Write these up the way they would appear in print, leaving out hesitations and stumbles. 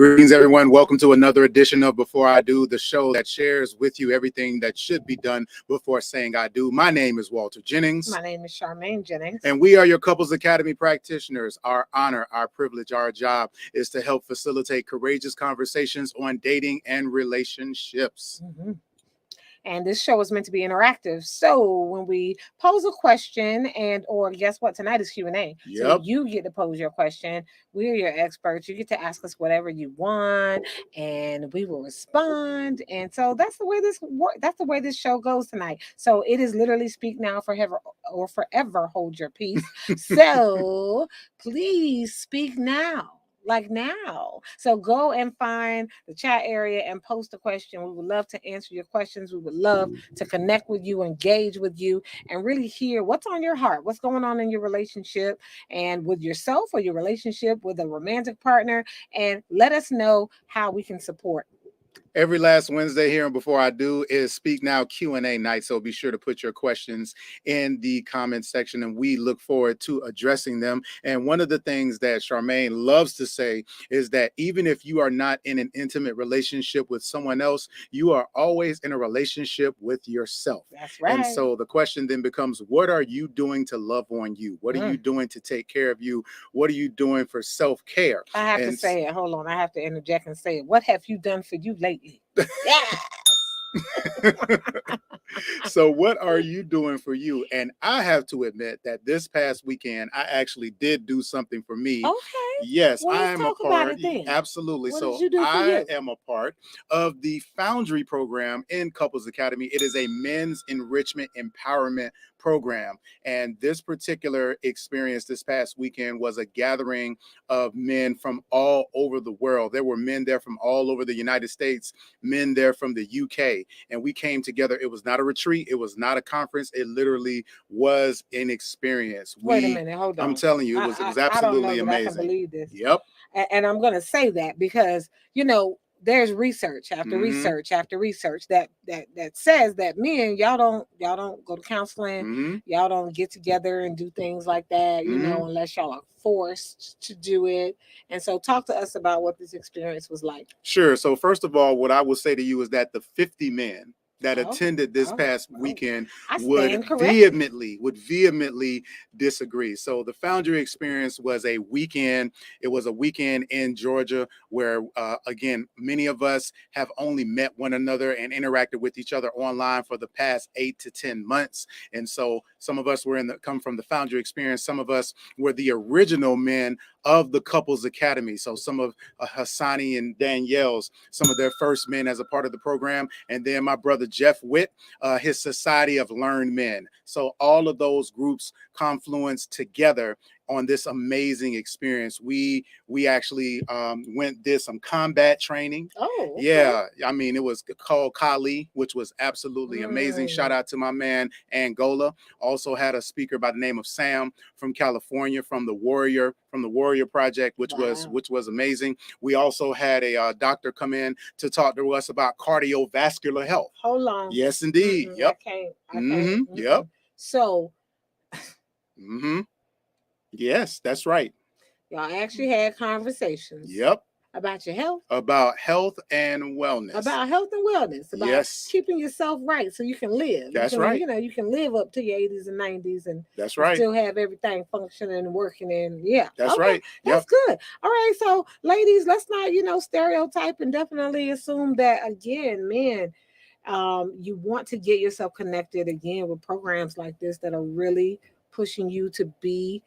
Greetings, everyone. Welcome to another edition of Before I Do, the show that shares with you everything that should be done before saying I do. My name is Walter Jennings. My name is Charmaine Jennings. And we are your Couples Academy practitioners. Our honor, our privilege, our job is to help facilitate courageous conversations on dating and relationships. Mm-hmm. And this show is meant to be interactive. So when we pose a question or guess what? Tonight is Q&A. Yep. So you get to pose your question. We're your experts. You get to ask us whatever you want and we will respond. And so that's the way this show goes tonight. So it is literally speak now forever or forever hold your peace. So please speak now. Like now. So go and find the chat area and post a question. We would love to answer your questions. We would love to connect with you, engage with you, and really hear what's on your heart, what's going on in your relationship and with yourself or your relationship with a romantic partner. And let us know how we can support. Every last Wednesday here and Before I Do is Speak Now Q&A night. So be sure to put your questions in the comment section and we look forward to addressing them. And one of the things that Charmaine loves to say is that even if you are not in an intimate relationship with someone else, you are always in a relationship with yourself. That's right. And so the question then becomes, what are you doing to love on you? What are you doing to take care of you? What are you doing for self-care? I have to say it. Hold on. I have to interject and say it. What have you done for you lately? Yes. So what are you doing for you? And I have to admit that this past weekend, I actually did do something for me. Okay. Yes, well, I am a part. Absolutely. What so did you do for I am a part of the FOUNDRY program in Couples Academy. It is a men's enrichment empowerment program. And this particular experience this past weekend was a gathering of men from all over the world. There were men there from all over the United States, men there from the UK, and we came together. It was not a retreat. It was not a conference. It literally was an experience. Wait a minute. Hold on. I'm telling you, it was absolutely amazing. I can believe this. Yep. And I'm going to say that because, there's research after research after research that says that men, y'all don't go to counseling, y'all don't get together and do things like that, unless y'all are forced to do it. And so talk to us about what this experience was like. Sure. So first of all, what I will say to you is that the 50 men that attended this past weekend would vehemently disagree. So the FOUNDRY experience was a weekend. It was a weekend in Georgia where, again, many of us have only met one another and interacted with each other online for the past 8 to 10 months. And so some of us come from the FOUNDRY experience. Some of us were the original men of the Couples Academy. So some of Hassani and Danielle's, some of their first men as a part of the program. And then my brother Jeff Witt, his Society of Learned Men. So all of those groups confluenced together on this amazing experience. We actually did some combat training. Oh, okay. Yeah. I mean, it was called Kali, which was absolutely amazing. Shout out to my man Angola. Also had a speaker by the name of Sam from California, from the Warrior Project, which was amazing. We also had a doctor come in to talk to us about cardiovascular health. Hold on. Yes, indeed. Yep. I can't. Yep. So. Yes, that's right. Y'all actually had conversations. Yep. About your health. About health and wellness. About health and wellness. About keeping yourself right so you can live. That's right. You can live up to your 80s and 90s and that's right. Still have everything functioning and working and That's right. That's good. All right. So ladies, let's not, stereotype and definitely assume that again, men, you want to get yourself connected again with programs like this that are really pushing you to be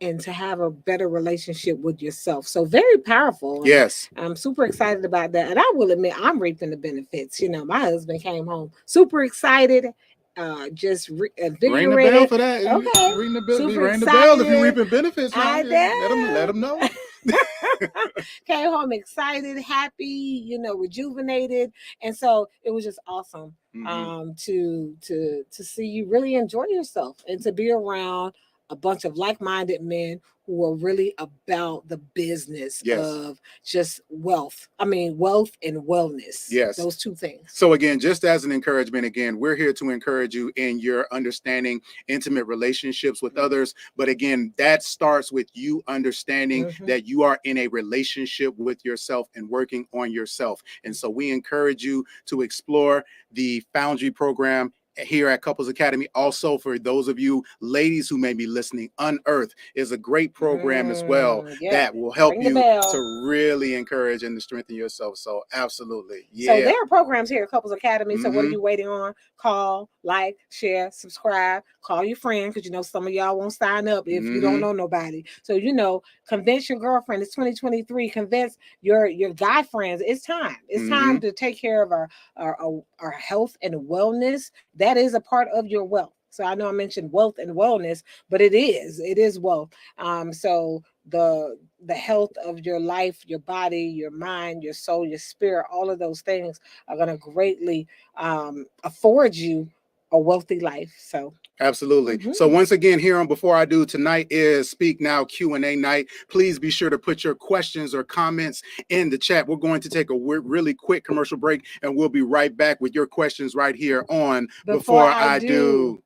and to have a better relationship with yourself. So very powerful. Yes. I'm super excited about that. And I will admit, I'm reaping the benefits. My husband came home super excited, just invigorated. Ring the bell for that. Okay. Ring the bell if you're reaping benefits. I did. Let them know. Came home excited, happy, rejuvenated. And so it was just awesome to see you really enjoy yourself and to be around a bunch of like-minded men who are really about the business of just wealth. I mean, wealth and wellness. Yes. Those two things. So again, just as an encouragement, again, we're here to encourage you in your understanding intimate relationships with others. But again, that starts with you understanding that you are in a relationship with yourself and working on yourself. And so we encourage you to explore the Foundry program here at Couples Academy. Also, for those of you ladies who may be listening, Unearth is a great program as well that will help you to really encourage and to strengthen yourself. So absolutely. Yeah. So there are programs here at Couples Academy. So what are you waiting on? Call, like, share, subscribe, call your friend, because you know some of y'all won't sign up if you don't know nobody. So convince your girlfriend. It's 2023. Convince your guy friends. It's time. It's time to take care of our health and wellness. That is a part of your wealth. So I know I mentioned wealth and wellness, but it is wealth. So the health of your life, your body, your mind, your soul, your spirit, all of those things are going to greatly afford you a wealthy life. So absolutely. So once again, here on Before I Do, tonight is Speak Now Q&A night. Please be sure to put your questions or comments in the chat. We're going to take a really quick commercial break, and we'll be right back with your questions right here on Before I Do.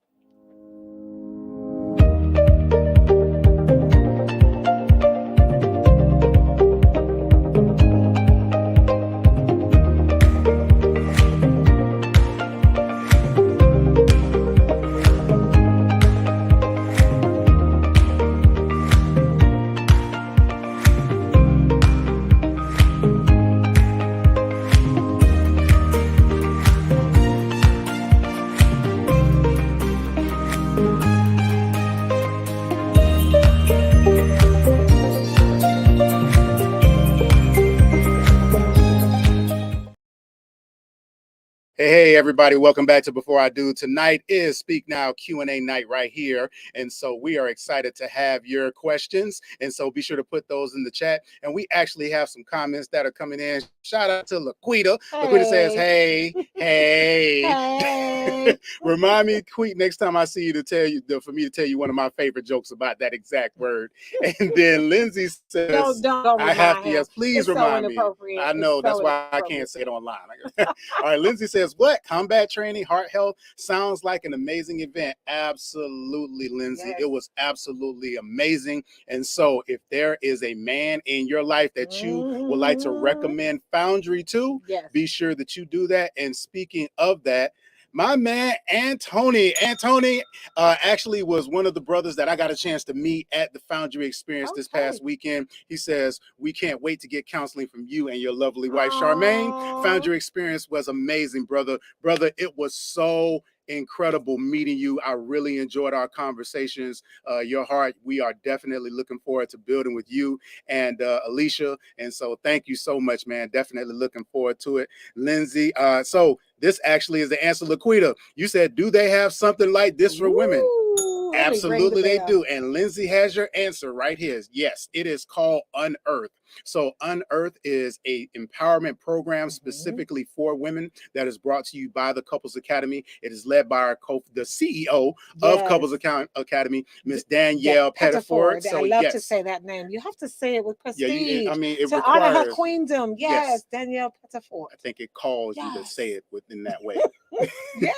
Hey, everybody, welcome back to Before I Do. Tonight is Speak Now Q&A night right here. And so we are excited to have your questions. And so be sure to put those in the chat. And we actually have some comments that are coming in. Shout out to Laquita. Hey. Laquita says, hey. Remind me, Queet, next time I see you for me to tell you one of my favorite jokes about that exact word. And then Lindsay says, don't I have to, yes, please remind me. I know, that's why I can't say it online. All right, Lindsay says, what? Combat training, heart health sounds like an amazing event. Absolutely, Lindsay. Yes. It was absolutely amazing. And so if there is a man in your life that you would like to recommend Foundry to, be sure that you do that. And speaking of that, my man, Antony actually was one of the brothers that I got a chance to meet at the Foundry experience this past weekend. He says, we can't wait to get counseling from you and your lovely wife, Charmaine. Foundry experience was amazing, brother. Brother, it was so incredible meeting you. I really enjoyed our conversations. Your heart, we are definitely looking forward to building with you and Alicia. And so thank you so much, man. Definitely looking forward to it. Lindsay, so this actually is the answer, Laquita. You said, do they have something like this for women? Absolutely, they do. And Lindsay has your answer right here. Yes, it is called Unearth. So Unearth is a empowerment program specifically for women that is brought to you by the Couples Academy. It is led by the CEO of Couples Academy, Miss Danielle Pettiford. So I love to say that name. You have to say it with prestige. I mean, it to requires, honor her queendom. Yes, Danielle Pettiford. I think it calls you to say it in that way. Yes.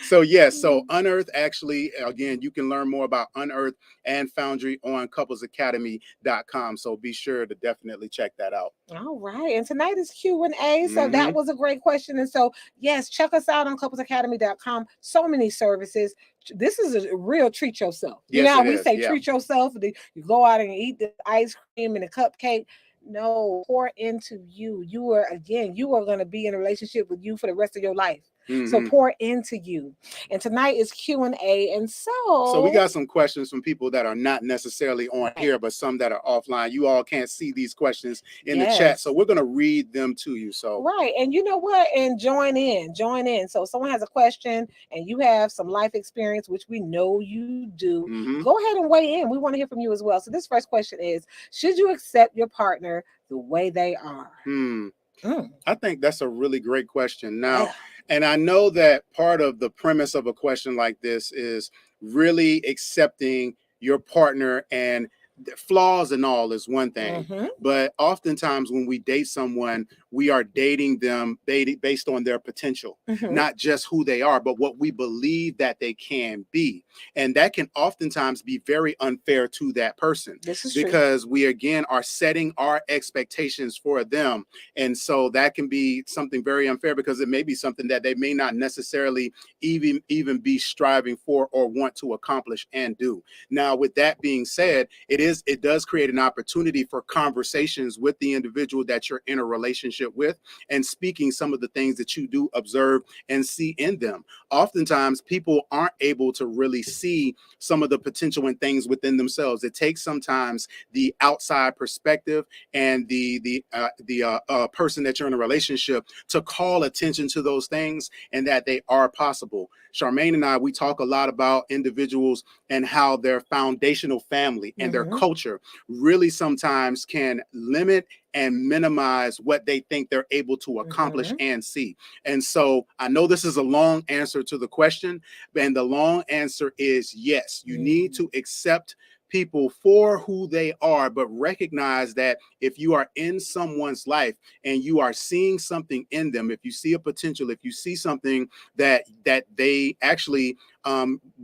So yes, so Unearth actually, again, you can learn more about Unearth and Foundry on couplesacademy.com. So be sure to definitely check that out. All right. And tonight is Q&A. So that was a great question. And so, yes, check us out on couplesacademy.com. So many services. This is a real treat yourself. You know how we say treat yourself? You go out and eat the ice cream and the cupcake. No, pour into you. You are going to be in a relationship with you for the rest of your life. So pour into you. And tonight is Q&A. And so we got some questions from people that are not necessarily on here, but some that are offline. You all can't see these questions in the chat. So we're going to read them to you. So right. And you know what? And join in. So if someone has a question and you have some life experience, which we know you do, go ahead and weigh in. We want to hear from you as well. So this first question is, should you accept your partner the way they are? I think that's a really great question. Now, and I know that part of the premise of a question like this is really accepting your partner, and flaws and all is one thing, but oftentimes when we date someone, we are dating them based on their potential, not just who they are, but what we believe that they can be. And that can oftentimes be very unfair to that person, because true. We again are setting our expectations for them. And so that can be something very unfair, because it may be something that they may not necessarily even be striving for or want to accomplish and do. Now, with that being said, it does create an opportunity for conversations with the individual that you're in a relationship with, and speaking some of the things that you do observe and see in them. Oftentimes people aren't able to really see some of the potential and things within themselves. It takes sometimes the outside perspective and the person that you're in a relationship to call attention to those things, and that they are possible. Charmaine and I, we talk a lot about individuals and how their foundational family and their culture really sometimes can limit and minimize what they think they're able to accomplish and see. And so I know this is a long answer to the question, and the long answer is yes, you need to accept people for who they are, but recognize that if you are in someone's life and you are seeing something in them, if you see a potential, if you see something that they actually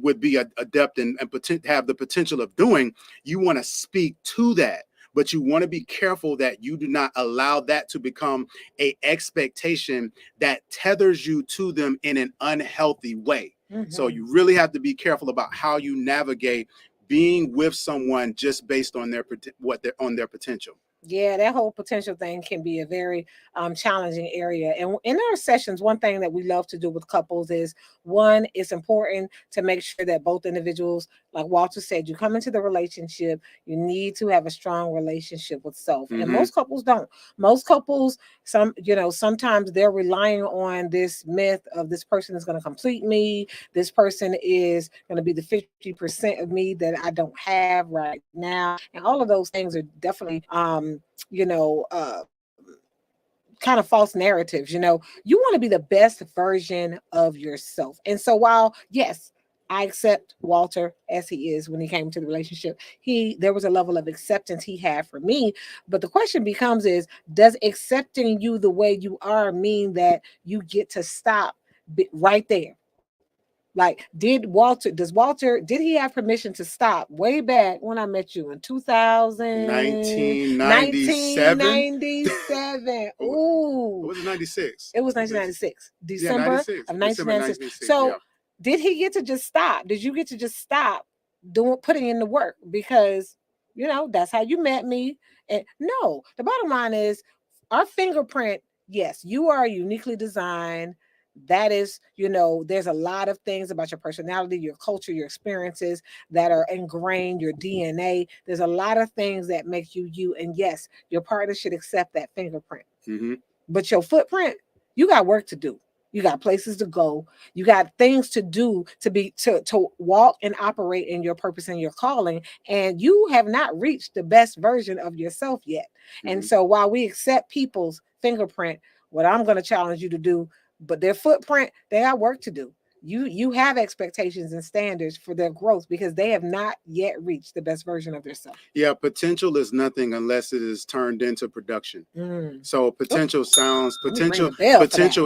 would be adept and have the potential of doing, you want to speak to that. But you want to be careful that you do not allow that to become an expectation that tethers you to them in an unhealthy way. So you really have to be careful about how you navigate being with someone just based on their potential. Yeah, that whole potential thing can be a very challenging area. And in our sessions, one thing that we love to do with couples is, one, it's important to make sure that both individuals, like Walter said, you come into the relationship, you need to have a strong relationship with self. And most couples don't. Most couples, sometimes they're relying on this myth of this person is going to complete me. This person is going to be the 50% of me that I don't have right now. And all of those things are definitely kind of false narratives. You want to be the best version of yourself. And so while, yes, I accept Walter as he is when he came to the relationship, there was a level of acceptance he had for me. But the question becomes is, does accepting you the way you are mean that you get to stop right there? Like, did he have permission to stop way back when I met you in 1997? Ooh. It was 96. It was 1996. December of 1996. So did he get to just stop? Did you get to just stop putting in the work? Because, that's how you met me. And no, the bottom line is our fingerprint. Yes, you are uniquely designed. That is, there's a lot of things about your personality, your culture, your experiences that are ingrained, your DNA. There's a lot of things that make you you. And yes, your partner should accept that fingerprint. But your footprint, you got work to do. You got places to go. You got things to do to walk and operate in your purpose and your calling. And you have not reached the best version of yourself yet. And so while we accept people's fingerprint, what I'm going to challenge you to do, but their footprint, they got work to do. You have expectations and standards for their growth, because they have not yet reached the best version of themselves. Yeah, potential is nothing unless it is turned into production. So potential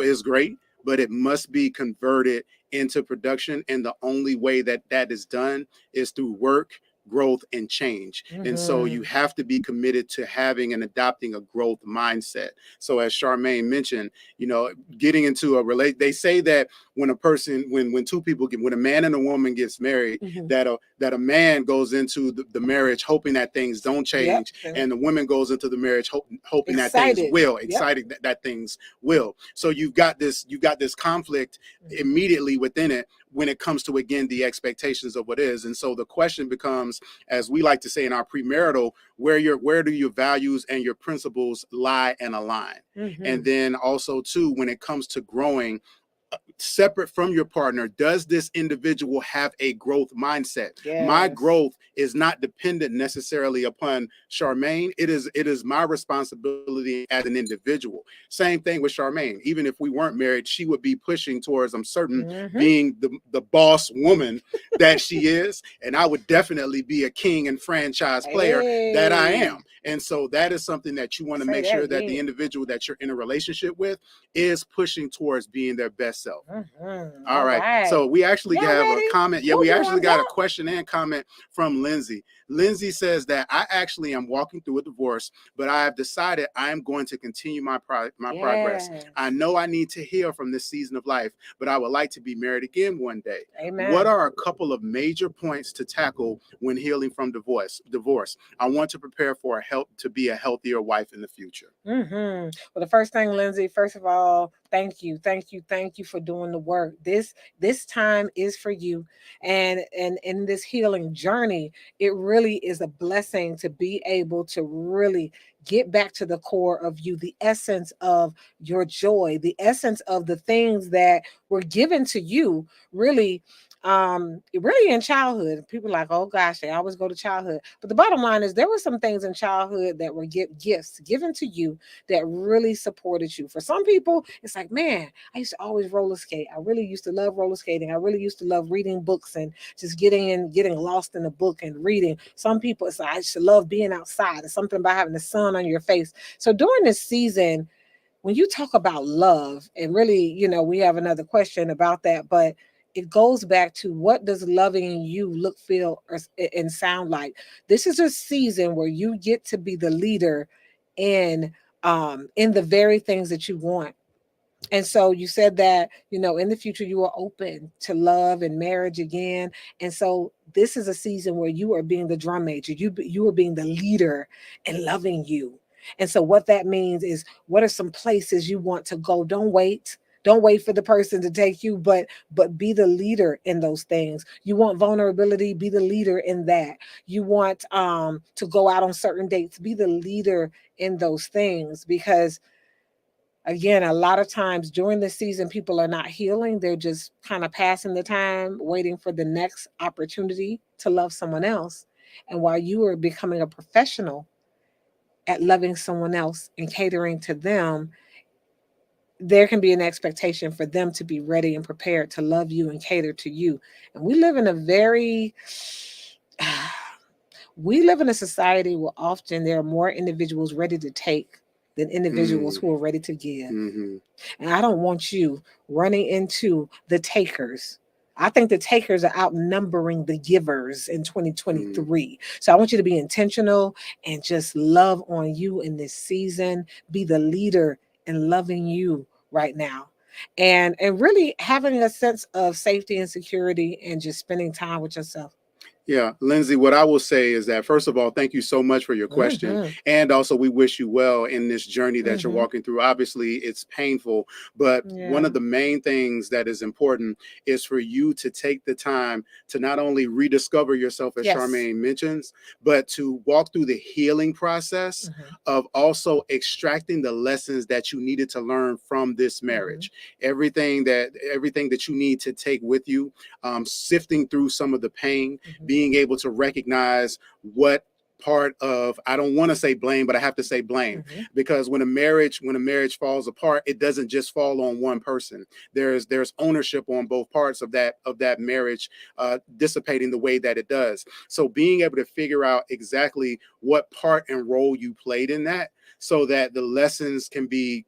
is great, but it must be converted into production. And the only way that is done is through work, growth, and change. And so you have to be committed to having and adopting a growth mindset. So as Charmaine mentioned, getting into they say that when a person, when two people when a man and a woman gets married, that a man goes into the marriage hoping that things don't change, and the woman goes into the marriage hoping that things will, excited that things will. So you've got this conflict immediately within it when it comes to, again, the expectations of what is. And so the question becomes, as we like to say in our premarital, where do your values and your principles lie and align? And then also too, when it comes to growing, separate from your partner, does this individual have a growth mindset? Yes. My growth is not dependent necessarily upon Charmaine. It is my responsibility as an individual. Same thing with Charmaine. Even if we weren't married, she would be pushing towards, I'm certain, being the boss woman that she is. And I would definitely be a king and franchise player that I am. And so that is something that you want to make sure that the individual that you're in a relationship with is pushing towards being their best self. All right. So we actually have a comment. Yeah, we actually got a question and comment from Lindsay. Lindsay says that I actually am walking through a divorce, but I have decided I am going to continue my progress. I know I need to heal from this season of life, but I would like to be married again one day. Amen. What are a couple of major points to tackle when healing from divorce? I want to prepare for to be a healthier wife in the future. Well, the first thing, Lindsay, first of all, thank you for doing the work. This time is for you, and in this healing journey, it really is a blessing to be able to really get back to the core of you, the essence of your joy, the essence of the things that were given to you, really in childhood. People are like, oh gosh, they always go to childhood, but the bottom line is there were some things in childhood that were gifts given to you that really supported you. For some people, it's like, man, I used to always roller skate. I really used to love roller skating. I really used to love reading books and just getting lost in a book and reading. Some people, it's like, I used to love being outside. It's something about having the sun on your face. So during this season, when you talk about love, and really, we have another question about that, but it goes back to, what does loving you look, feel, and sound like? This is a season where you get to be the leader in the very things that you want. And so you said that, in the future, you are open to love and marriage again. And so this is a season where you are being the drum major. You are being the leader and loving you. And so what that means is, what are some places you want to go? Don't wait. Don't wait for the person to take you, but be the leader in those things. You want vulnerability, be the leader in that. You want to go out on certain dates, be the leader in those things. Because again, a lot of times during the season, people are not healing. They're just kind of passing the time, waiting for the next opportunity to love someone else. And while you are becoming a professional at loving someone else and catering to them, there can be an expectation for them to be ready and prepared to love you and cater to you. And we live in a society where often there are more individuals ready to take than individuals who are ready to give. And I don't want you running into the takers. I think the takers are outnumbering the givers in 2023. So I want you to be intentional and just love on you in this season. Be the leader in loving you right now. And really having a sense of safety and security and just spending time with yourself. Yeah, Lindsay, what I will say is that, first of all, thank you so much for your question. And also, we wish you well in this journey that you're walking through. Obviously, it's painful, but one of the main things that is important is for you to take the time to not only rediscover yourself, as Charmaine mentions, but to walk through the healing process of also extracting the lessons that you needed to learn from this marriage. Everything that you need to take with you, sifting through some of the pain, being able to recognize what part of, I don't want to say blame, but I have to say blame, because when a marriage falls apart, it doesn't just fall on one person. There's ownership on both parts of that marriage dissipating the way that it does. So being able to figure out exactly what part and role you played in that, so that the lessons can be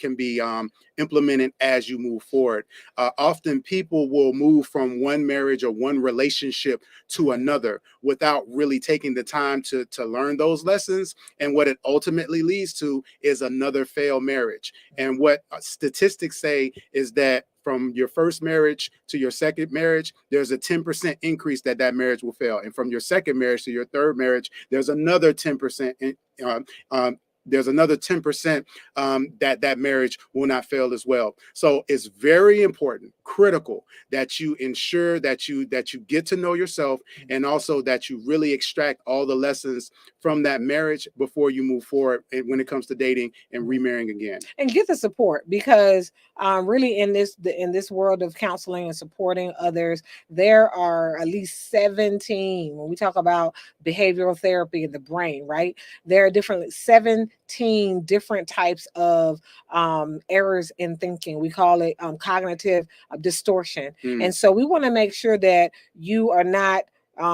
implemented as you move forward. Often people will move from one marriage or one relationship to another without really taking the time to learn those lessons. And what it ultimately leads to is another failed marriage. And what statistics say is that from your first marriage to your second marriage, there's a 10% increase that marriage will fail. And from your second marriage to your third marriage, there's another 10% there's another 10% that marriage will not fail as well. So it's very important, critical that you ensure that you get to know yourself, and also that you really extract all the lessons from that marriage before you move forward when it comes to dating and remarrying again. And get the support, because really in this world of counseling and supporting others, there are at least 17, when we talk about behavioral therapy in the brain, right? There are 17 different types of errors in thinking. We call it cognitive distortion. And so we want to make sure that you are not,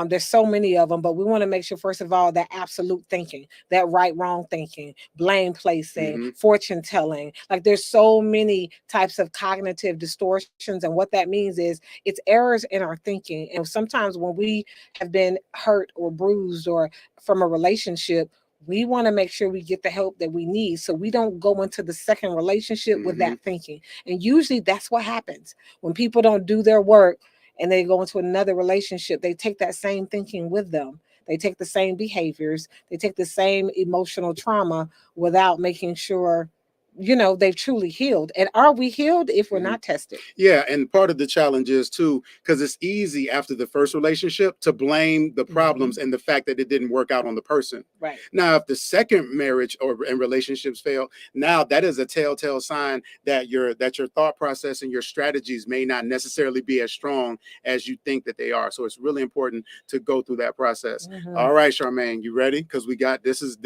there's so many of them, but we want to make sure, first of all, that absolute thinking, that right wrong thinking, blame placing, fortune telling. Like, there's so many types of cognitive distortions, and what that means is it's errors in our thinking. And sometimes when we have been hurt or bruised or from a relationship, we want to make sure we get the help that we need, so we don't go into the second relationship with that thinking. And usually that's what happens when people don't do their work and they go into another relationship. They take that same thinking with them. They take the same behaviors. They take the same emotional trauma without making sure, they've truly healed. And are we healed if we're not tested? Yeah. And part of the challenge is too, because it's easy after the first relationship to blame the problems and the fact that it didn't work out on the person. Right. Now, if the second marriage and relationships fail, now that is a telltale sign that your thought process and your strategies may not necessarily be as strong as you think that they are. So it's really important to go through that process. All right, Charmaine, you ready? Because we got this is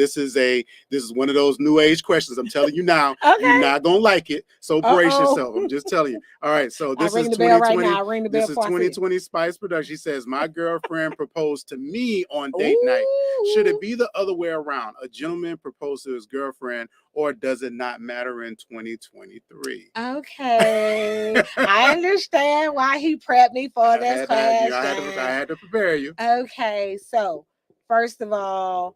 one of those new age questions. I'm telling you now. Okay. You're not gonna like it, so brace yourself. I'm just telling you. All right, so this is 2020. This is 2020 Spice Production. She says, "My girlfriend proposed to me on date night. Should it be the other way around? A gentleman proposed to his girlfriend, or does it not matter in 2023?" Okay, I understand why he prepped me for this question. I had to prepare you. Okay, so first of all,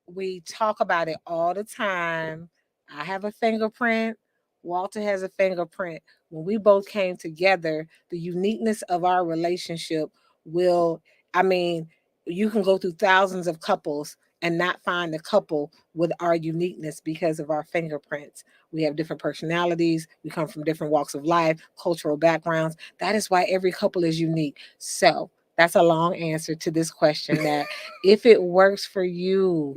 we talk about it all the time. I have a fingerprint. Walter has a fingerprint. When we both came together, the uniqueness of our relationship you can go through thousands of couples and not find a couple with our uniqueness because of our fingerprints. We have different personalities. We come from different walks of life, cultural backgrounds. That is why every couple is unique. So that's a long answer to this question, that if it works for you,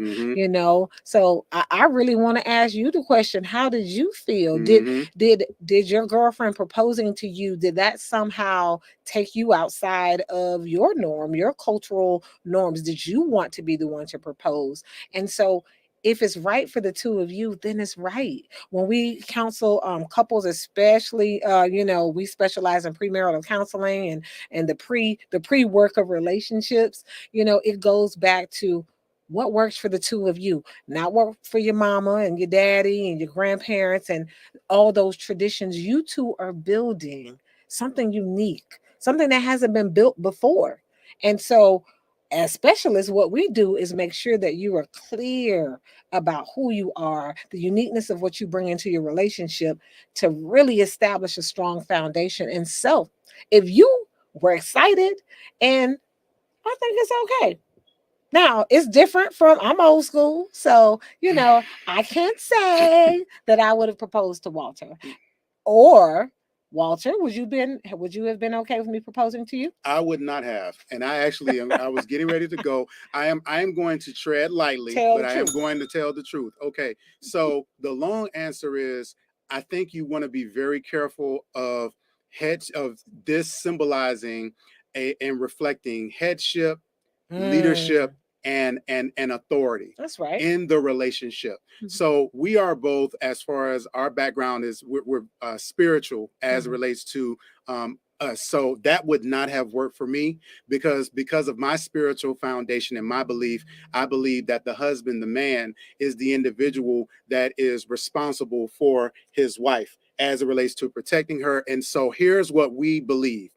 So I really want to ask you the question: how did you feel? Did your girlfriend proposing to you, did that somehow take you outside of your norm, your cultural norms? Did you want to be the one to propose? And so if it's right for the two of you, then it's right. When we counsel couples, especially, we specialize in premarital counseling and the pre work of relationships. It goes back to what works for the two of you, not what for your mama and your daddy and your grandparents and all those traditions. You two are building something unique, something that hasn't been built before. And so, as specialists, what we do is make sure that you are clear about who you are, the uniqueness of what you bring into your relationship, to really establish a strong foundation. And so, if you were excited, and I think it's okay. Now, it's different from, I'm old school, so, I can't say that I would have proposed to Walter. Or, Walter, would you have been okay with me proposing to you? I would not have. And I was getting ready to go. I am going to tread lightly, but I am going to tell the truth. Okay. So the long answer is, I think you want to be very careful of this symbolizing and reflecting headship, leadership, and authority. That's right. In the relationship. So we are both, as far as our background is, we're spiritual as it relates to us. So that would not have worked for me, because of my spiritual foundation and my belief. I believe that the husband, the man, is the individual that is responsible for his wife as it relates to protecting her. And so here's what we believe.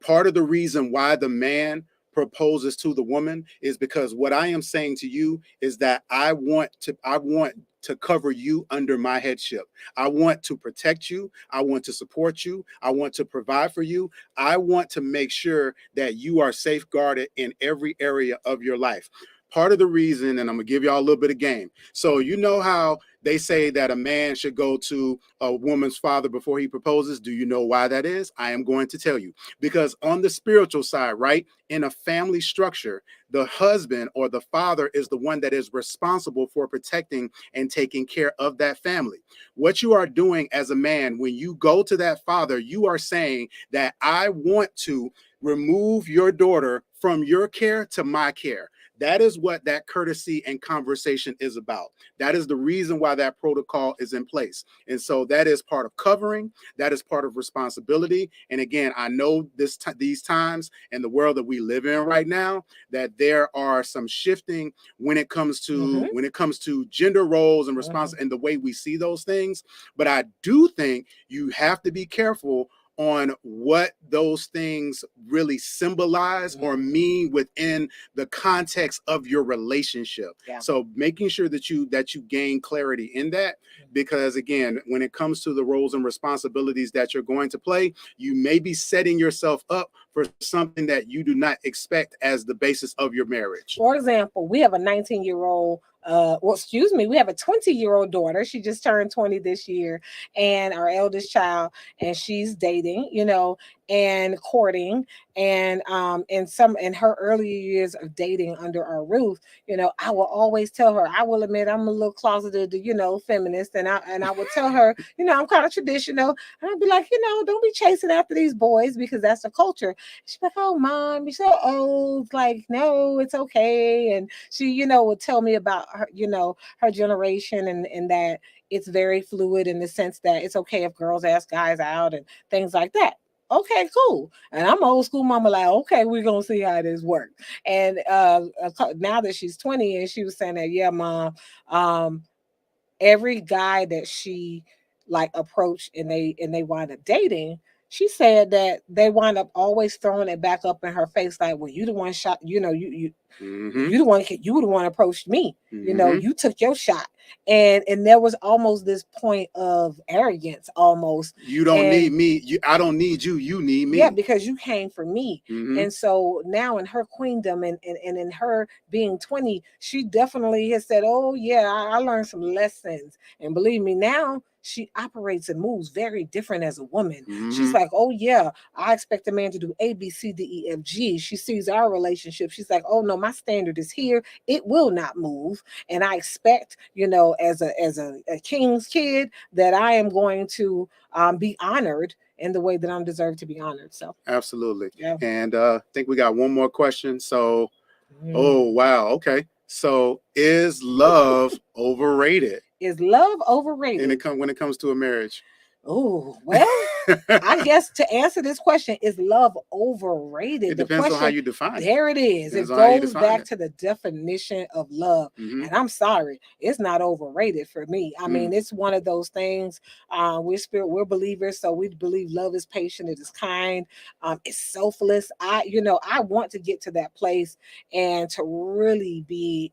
Part of the reason why the man proposes to the woman is because what I am saying to you is that I want to cover you under my headship. I want to protect you. I want to support you. I want to provide for you. I want to make sure that you are safeguarded in every area of your life. part of the reason, and I'm gonna give y'all a little bit of game. So you know how they say that a man should go to a woman's father before he proposes? Do you know why that is? I am going to tell you. Because on the spiritual side, right, in a family structure, the husband or the father is the one that is responsible for protecting and taking care of that family. What you are doing as a man, when you go to that father, you are saying that I want to remove your daughter from your care to my care. That is what that courtesy and conversation is about. That is the reason why that protocol is in place. And so that is part of covering. That is part of responsibility. And again, I know these times and the world that we live in right now, that there are some shifting when it comes to gender roles and response and the way we see those things. But I do think you have to be careful on what those things really symbolize or mean within the context of your relationship. Yeah. So making sure that you gain clarity in that, because again, when it comes to the roles and responsibilities that you're going to play, you may be setting yourself up for something that you do not expect as the basis of your marriage. For example, we have a 19-year-old we have a 20-year-old daughter. She just turned 20 this year, and our eldest child, and she's dating, and courting, and in her early years of dating under our roof, I will always tell her, I will admit I'm a little closeted, feminist, and I would tell her, I'm kind of traditional, and I'd be like, don't be chasing after these boys because that's the culture. She's like, oh, Mom, you're so old. Like, no, it's okay. And she, would tell me about her, her generation, and that it's very fluid in the sense that it's okay if girls ask guys out and things like that. Okay, cool. And I'm old school mama, like, okay, we're gonna see how this works. And now that she's 20, and she was saying that, yeah, Mom, every guy that she like approached and they wind up dating, she said that they wind up always throwing it back up in her face, like, well, you the one shot, you the one approached me. You took your shot. And there was almost this point of arrogance almost. You don't need me. I don't need you. You need me. Yeah, because you came for me. And so now in her queendom and in her being 20, she definitely has said, oh yeah, I learned some lessons. And believe me, now she operates and moves very different as a woman. She's like, oh yeah, I expect a man to do A, B, C, D, E, F, G. She sees our relationship. She's like, oh no, my standard is here. It will not move. And I expect, as a king's kid, that I am going to be honored in the way that I'm deserved to be honored. So absolutely. Yeah. And I think we got one more question. So, oh wow, okay. So is love overrated? Is love overrated? When it comes to a marriage? Oh, well, I guess to answer this question, is love overrated? It depends on how you define it. There it is. It goes back to the definition of love. And I'm sorry, it's not overrated for me. I mean, it's one of those things. We're believers, so we believe love is patient, it is kind, it's selfless. I want to get to that place and to really be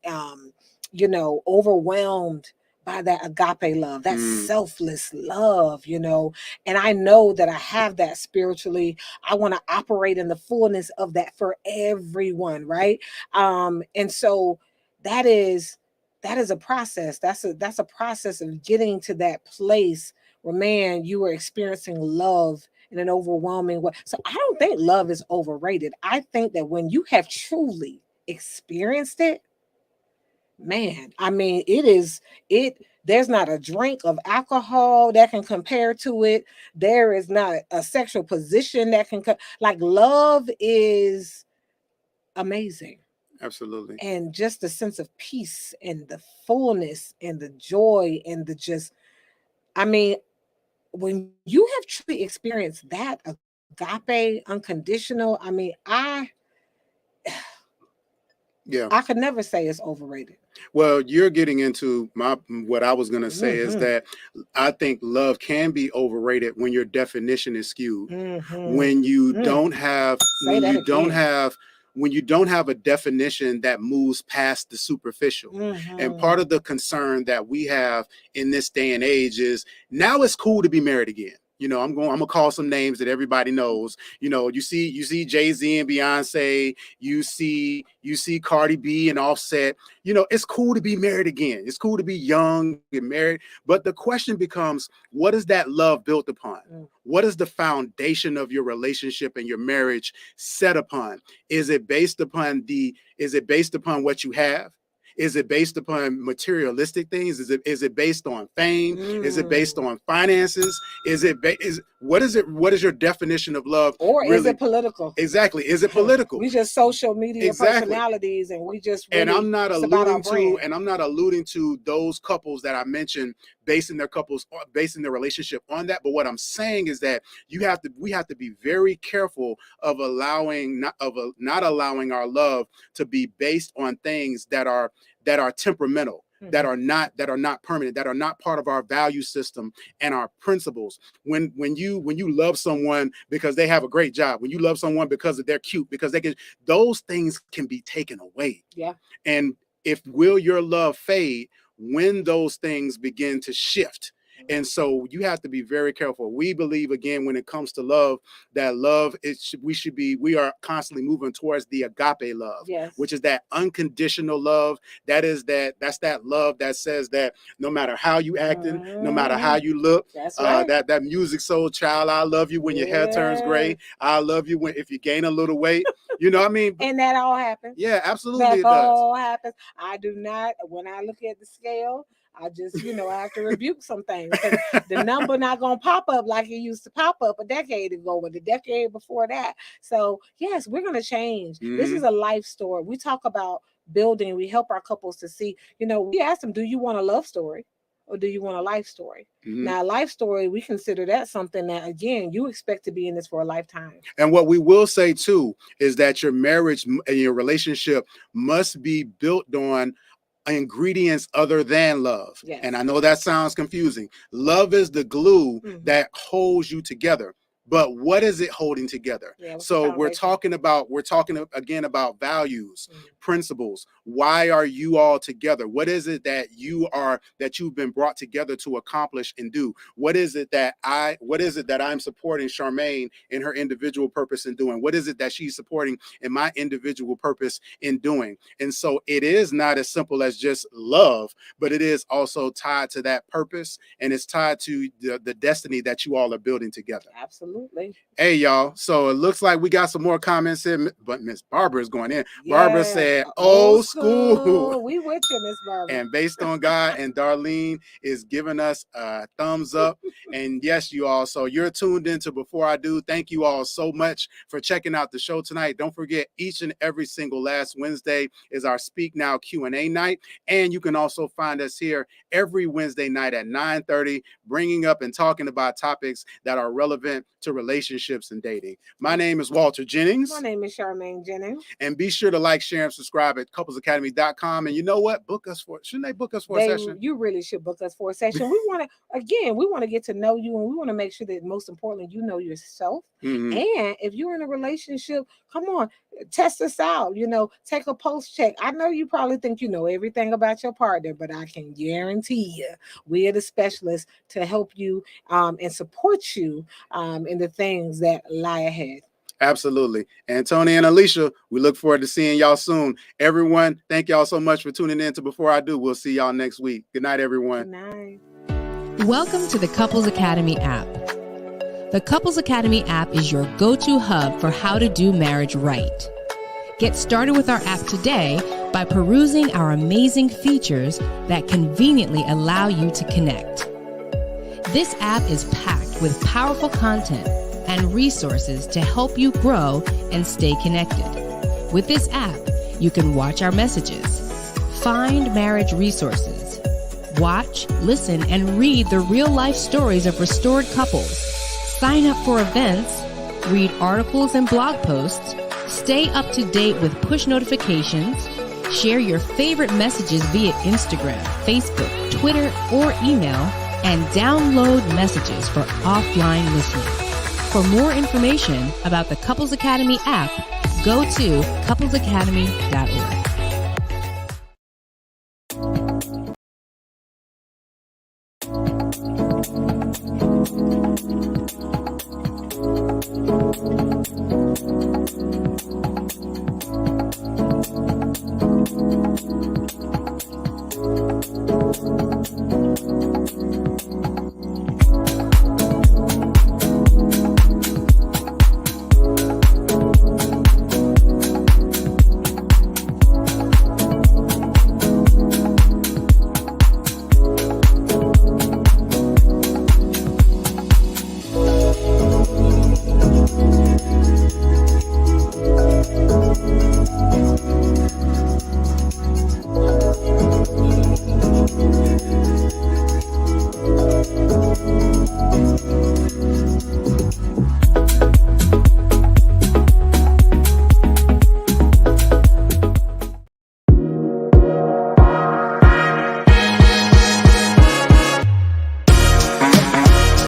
overwhelmed by that agape love, that selfless love, and I know that I have that spiritually. I want to operate in the fullness of that for everyone, right? And so that is a process. That's a process of getting to that place where, man, you are experiencing love in an overwhelming way. So I don't think love is overrated. I think that when you have truly experienced it, man, I mean, there's not a drink of alcohol that can compare to it. There is not a sexual position that can like, love is amazing. Absolutely. And just the sense of peace and the fullness and the joy and when you have truly experienced that agape, unconditional, I could never say it's overrated. Well, you're getting into what I was going to say is that I think love can be overrated when your definition is skewed. When you don't have a definition that moves past the superficial. And part of the concern that we have in this day and age is now it's cool to be married again. You know, I'm gonna call some names that everybody knows. You know, you see Jay-Z and Beyonce, you see Cardi B and Offset. You know, it's cool to be married again. It's cool to be young, get married. But the question becomes, what is that love built upon? What is the foundation of your relationship and your marriage set upon? Is it based upon what you have? Is it based upon materialistic things? Is it based on fame? Is it based on finances? What is your definition of love? Or really? Is it political? Exactly. Is it political? We just social media personalities, and we just really, and I'm not alluding to those couples that I mentioned basing their relationship on that. But what I'm saying is that we have to be very careful of not allowing our love to be based on things that are temperamental, that are not permanent, that are not part of our value system and our principles. When you love someone because they have a great job, when you love someone because they're cute, because those things can be taken away. Yeah. And will your love fade when those things begin to shift? And so you have to be very careful. We believe, again, when it comes to love, that love we are constantly moving towards the agape love, which is that unconditional love. That's that love that says that no matter how you acting, no matter how you look, that's right. that music soul child, I love you when your hair turns gray. I love you if you gain a little weight. You know what I mean? And that all happens. Yeah, absolutely. That all happens. I do not, when I look at the scale, I just, I have to rebuke some things. The number not going to pop up like it used to pop up a decade ago or the decade before that. So, yes, we're going to change. This is a life story. We talk about building. We help our couples to see, we ask them, do you want a love story or do you want a life story? Now, a life story, we consider that something that, again, you expect to be in this for a lifetime. And what we will say, too, is that your marriage and your relationship must be built on ingredients other than love. Yes. And I know that sounds confusing. Love is the glue that holds you together. But what is it holding together? So we're talking again about values, principles. Why are you all together? What is it that you've been brought together to accomplish and do? What is it that I'm supporting Charmaine in her individual purpose in doing? What is it that she's supporting in my individual purpose in doing? And so it is not as simple as just love, but it is also tied to that purpose, and it's tied to the destiny that you all are building together. Absolutely. Hey, y'all. So it looks like we got some more comments here, but Miss Barbara is going in. Barbara said, old school. We with you, Miss Barbara. And based on God, and Darlene is giving us a thumbs up. And yes, you all. So you're tuned into Before I Do. Thank you all so much for checking out the show tonight. Don't forget, each and every single last Wednesday is our Speak Now Q&A night. And you can also find us here every Wednesday night at 9:30, bringing up and talking about topics that are relevant to relationships and dating. My name is Walter Jennings. My name is Charmaine Jennings. And be sure to like, share, and subscribe at couplesacademy.com. And you know what? Shouldn't they book us for a session? You really should book us for a session. We want to get to know you, and we want to make sure that, most importantly, you know yourself. And if you're in a relationship, come on, test us out. Take a pulse check. I know you probably think you know everything about your partner, but I can guarantee you we are the specialists to help you and support you in the things that lie ahead. Absolutely. And Tony and Alicia, we look forward to seeing y'all soon. Everyone, thank y'all so much for tuning in to Before I Do. We'll see y'all next week. Good night, everyone. Good night. Welcome to the Couples Academy app. The Couples Academy app is your go-to hub for how to do marriage right. Get started with our app today by perusing our amazing features that conveniently allow you to connect. This app is packed with powerful content and resources to help you grow and stay connected. With this app, you can watch our messages, find marriage resources, watch, listen, and read the real-life stories of restored couples, sign up for events, read articles and blog posts, stay up to date with push notifications, share your favorite messages via Instagram, Facebook, Twitter, or email, and download messages for offline listening. For more information about the Couples Academy app, go to couplesacademy.org.